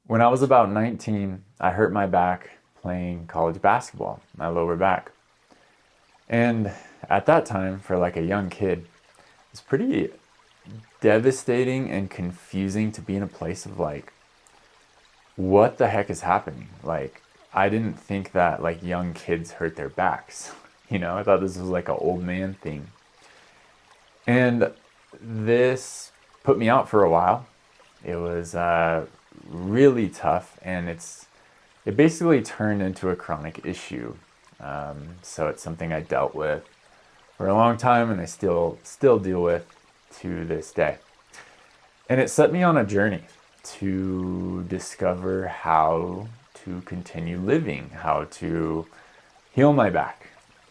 When I was about 19, I hurt my back playing college basketball, my lower back. And at that time, for like a young kid, it's pretty devastating and confusing to be in a place of like, what the heck is happening? Like, I didn't think that like young kids hurt their backs. I thought this was like an old man thing. And this put me out for a while. It was really tough, and it basically turned into a chronic issue. So it's something I dealt with for a long time, and I still deal with to this day. And it set me on a journey to discover how to continue living, how to heal my back,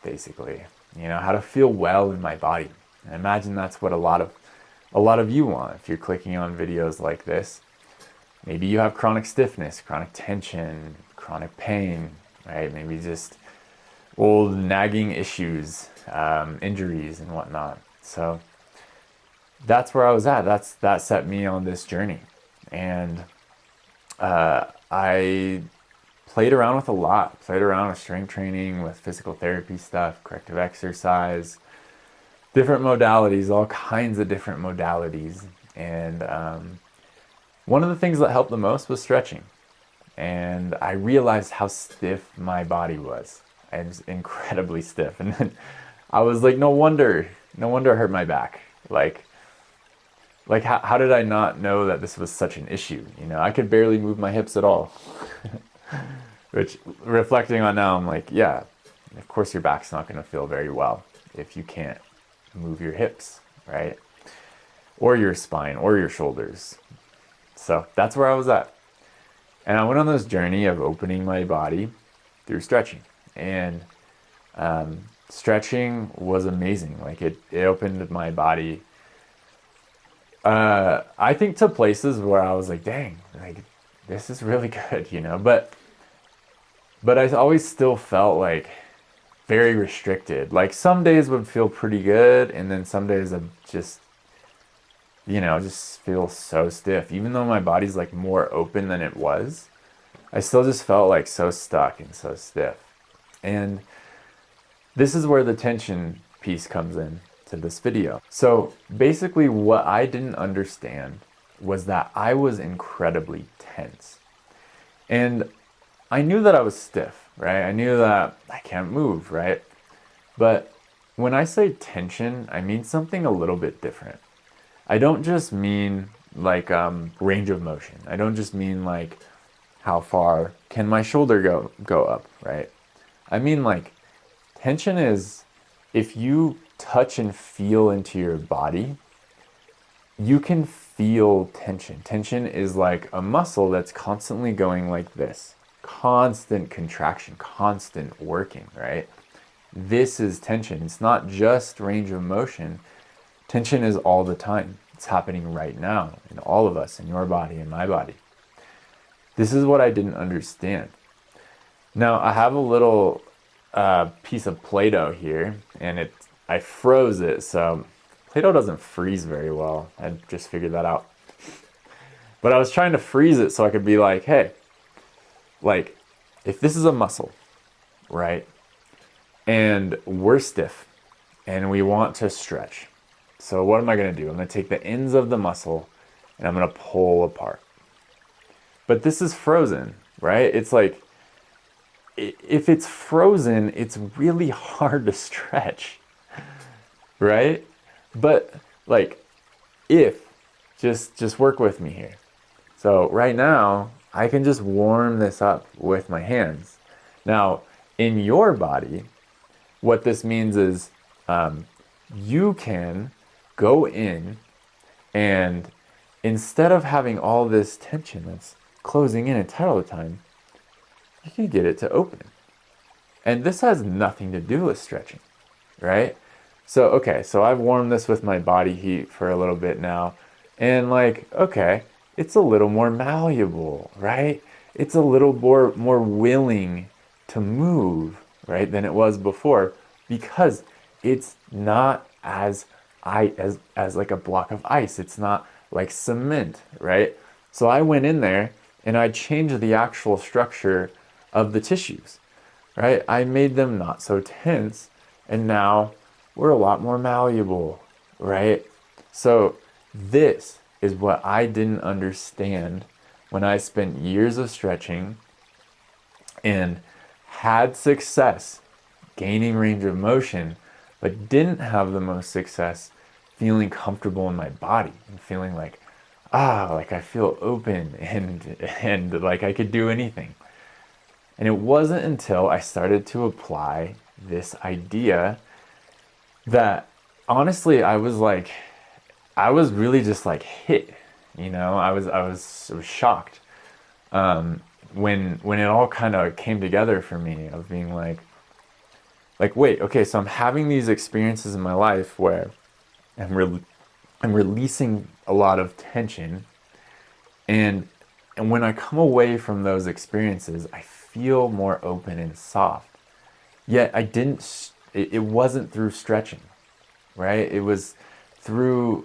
basically. How to feel well in my body. And I imagine that's what a lot of you want if you're clicking on videos like this. Maybe you have chronic stiffness, chronic tension, chronic pain, right? Maybe just old nagging issues, injuries and whatnot. So that's where I was at. That set me on this journey. And I played around with a lot. Played around with strength training, with physical therapy stuff, corrective exercise, different modalities, all kinds of different modalities. And one of the things that helped the most was stretching. And I realized how stiff my body was. I was incredibly stiff. And then I was like, no wonder I hurt my back. Like how did I not know that this was such an issue? I could barely move my hips at all. Which, reflecting on now, I'm like, yeah, of course your back's not going to feel very well if you can't move your hips, right? Or your spine, or your shoulders. So that's where I was at. And I went on this journey of opening my body through stretching. And stretching was amazing. Like it opened my body, I think, to places where I was like, dang, like this is really good. But I always still felt like very restricted. Like some days would feel pretty good, and then some days I just feel so stiff. Even though my body's like more open than it was, I still just felt like so stuck and so stiff. And this is where the tension piece comes in to this video. So basically what I didn't understand was that I was incredibly tense. And I knew that I was stiff, right? I knew that I can't move, right? But when I say tension, I mean something a little bit different. I don't just mean like range of motion. I don't just mean like how far can my shoulder go up, right? I mean like tension is if you touch and feel into your body, you can feel tension. Tension is like a muscle that's constantly going like this. Constant contraction, constant working, right? This is tension. It's not just range of motion. Tension is all the time. It's happening right now in all of us, in your body, in my body. This is what I didn't understand. Now, I have a little piece of Play-Doh here, and I froze it, so Play-Doh doesn't freeze very well. I just figured that out. But I was trying to freeze it so I could be like, hey, like, if this is a muscle, right, and we're stiff, and we want to stretch, so what am I going to do? I'm going to take the ends of the muscle, and I'm going to pull apart. But this is frozen, right? It's like, if it's frozen, it's really hard to stretch, right? But like, just work with me here. So right now, I can just warm this up with my hands. Now, in your body, what this means is you can go in, and instead of having all this tension that's closing in and tight all the time, you can get it to open. And this has nothing to do with stretching, right? So I've warmed this with my body heat for a little bit now, and like, okay, it's a little more malleable, right? It's a little more willing to move, right, than it was before, because it's not as like a block of ice. It's not like cement, right? So I went in there and I changed the actual structure of the tissues, right? I made them not so tense, and now we're a lot more malleable, right? So this is what I didn't understand when I spent years of stretching and had success gaining range of motion, but didn't have the most success feeling comfortable in my body and feeling like, like I feel open and like I could do anything. And it wasn't until I started to apply this idea that honestly I was really just like hit, I was shocked when it all kind of came together for me of being like wait, okay, so I'm having these experiences in my life where I'm releasing a lot of tension, and when I come away from those experiences, I feel more open and soft. Yet I didn't. It wasn't through stretching, right? It was through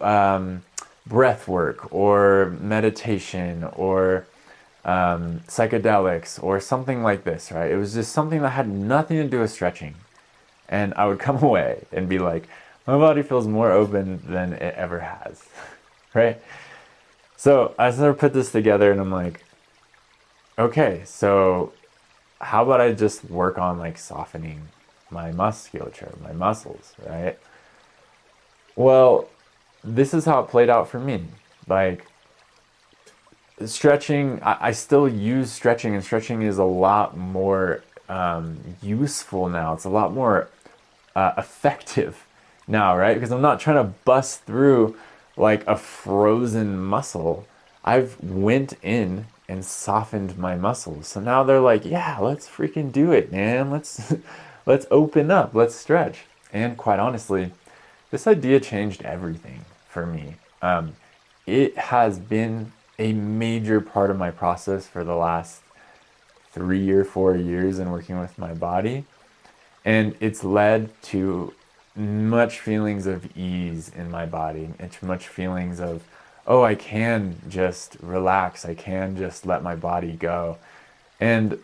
breath work or meditation or psychedelics or something like this, right? It was just something that had nothing to do with stretching. And I would come away and be like, my body feels more open than it ever has, right? So I sort of put this together and I'm like, okay, so how about I just work on like softening my musculature, my muscles, right? Well, this is how it played out for me. Like stretching, I still use stretching, and stretching is a lot more useful now. It's a lot more effective now, right? Because I'm not trying to bust through like a frozen muscle. I've went in and softened my muscles. So now they're like, yeah, let's freaking do it, man. Let's let's open up, let's stretch. And quite honestly, this idea changed everything for me. It has been a major part of my process for the last 3 or 4 years in working with my body. And it's led to much feelings of ease in my body, and much feelings of, oh, I can just relax. I can just let my body go. And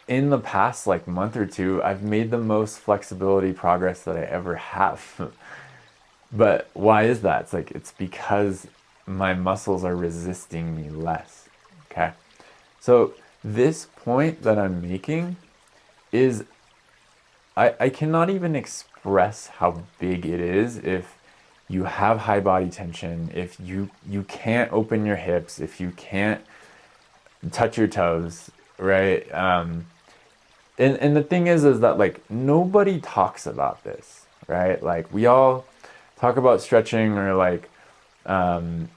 in the past like month or two, I've made the most flexibility progress that I ever have. But why is that? It's because my muscles are resisting me less. Okay. So this point that I'm making is I cannot even express how big it is if you have high body tension, if you can't open your hips, if you can't touch your toes, right? And the thing is that like nobody talks about this, right? Like we all talk about stretching or like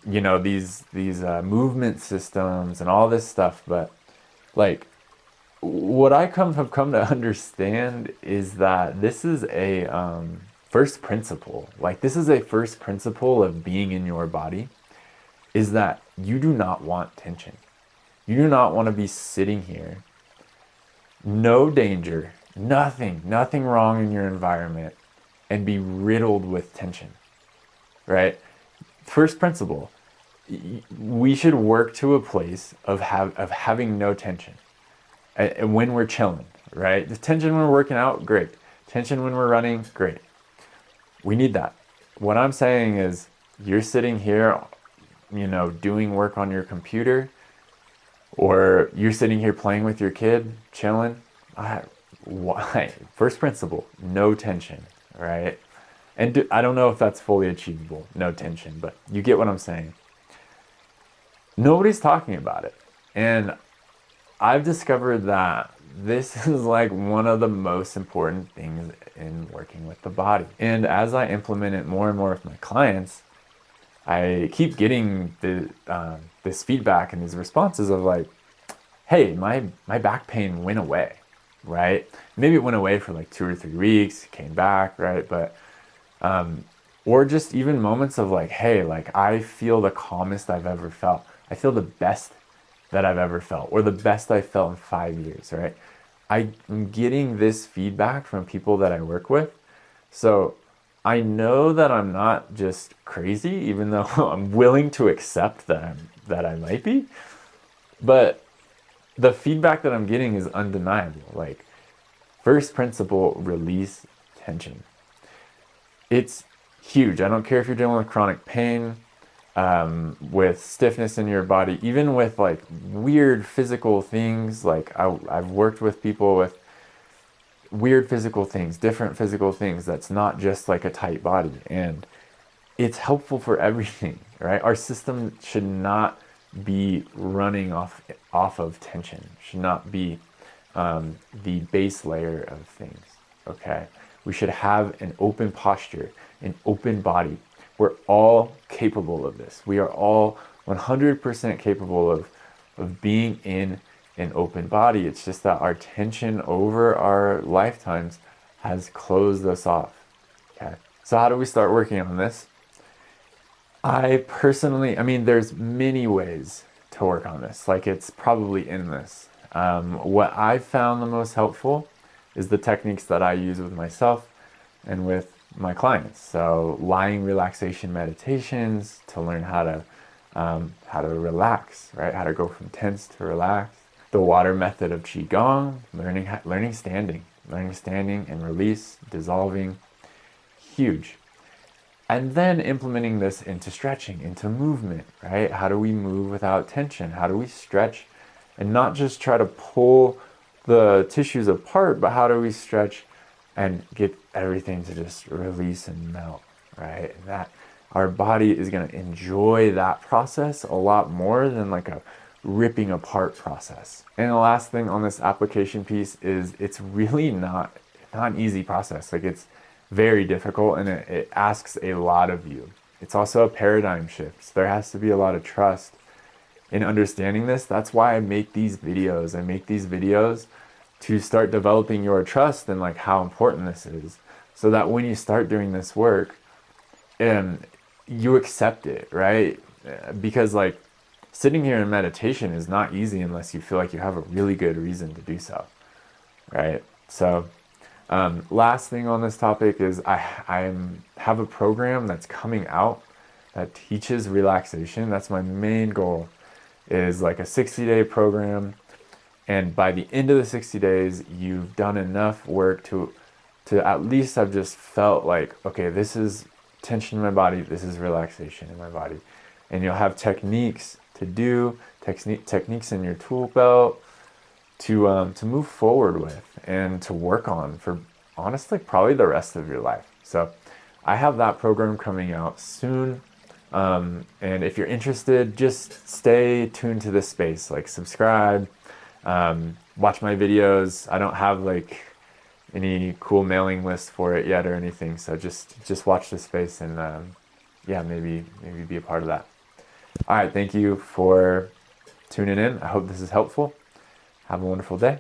these movement systems and all this stuff, but like what I have come to understand is that this is a first principle. Like this is a first principle of being in your body, is that you do not want tension. You do not want to be sitting here, no danger, nothing wrong in your environment, and be riddled with tension, right? First principle, we should work to a place of having no tension. And when we're chilling, right? The tension when we're working out, great. Tension when we're running, great. We need that. What I'm saying is, you're sitting here, doing work on your computer, or you're sitting here playing with your kid, chilling. Why? First principle, no tension, right? And I don't know if that's fully achievable, no tension, but you get what I'm saying. Nobody's talking about it. And I've discovered that this is like one of the most important things in working with the body. And as I implement it more and more with my clients, I keep getting this feedback and these responses of like, hey, my back pain went away, right? Maybe it went away for like 2 or 3 weeks, came back, right? But or just even moments of like, hey, like I feel the calmest I've ever felt. I feel the best that I've ever felt, or the best I felt in 5 years, right? I'm getting this feedback from people that I work with. So I know that I'm not just crazy, even though I'm willing to accept that I might be. But the feedback that I'm getting is undeniable. Like, first principle, release tension. It's huge. I don't care if you're dealing with chronic pain, with stiffness in your body, even with like weird physical things. Like I've worked with people with weird physical things, different physical things that's not just like a tight body. And it's helpful for everything, right? Our system should not be running off of tension, should not be the base layer of things, okay? We should have an open posture, an open body. We're all capable of this. We are all 100% capable of being in an open body. It's just that our tension over our lifetimes has closed us off, okay? So how do we start working on this? I mean, there's many ways to work on this. Like, it's probably endless. What I've found the most helpful is the techniques that I use with myself and with my clients. So lying relaxation meditations to learn how to relax, right? How to go from tense to relax. The water method of Qigong, learning standing and release, dissolving, huge. And then implementing this into stretching, into movement, right? How do we move without tension? How do we stretch and not just try to pull the tissues apart, but how do we stretch and get everything to just release and melt, right? And that our body is going to enjoy that process a lot more than like a ripping apart process. And the last thing on this application piece is it's really not an easy process. Like, it's very difficult, and it asks a lot of you. It's also a paradigm shift. So there has to be a lot of trust in understanding this. That's why I make these videos. I make these videos to start developing your trust and like how important this is, so that when you start doing this work, you accept it, right? Because like sitting here in meditation is not easy unless you feel like you have a really good reason to do so, right? So last thing on this topic is I have a program that's coming out that teaches relaxation. That's my main goal, is like a 60-day program. And by the end of the 60 days, you've done enough work to at least have just felt like, okay, this is tension in my body, this is relaxation in my body. And you'll have techniques to do, techniques in your tool belt to move forward with and to work on for honestly probably the rest of your life. So I have that program coming out soon. And if you're interested, just stay tuned to this space, like subscribe, watch my videos. I don't have like any cool mailing list for it yet or anything. So just watch this space and yeah, maybe be a part of that. All right. Thank you for tuning in. I hope this is helpful. Have a wonderful day.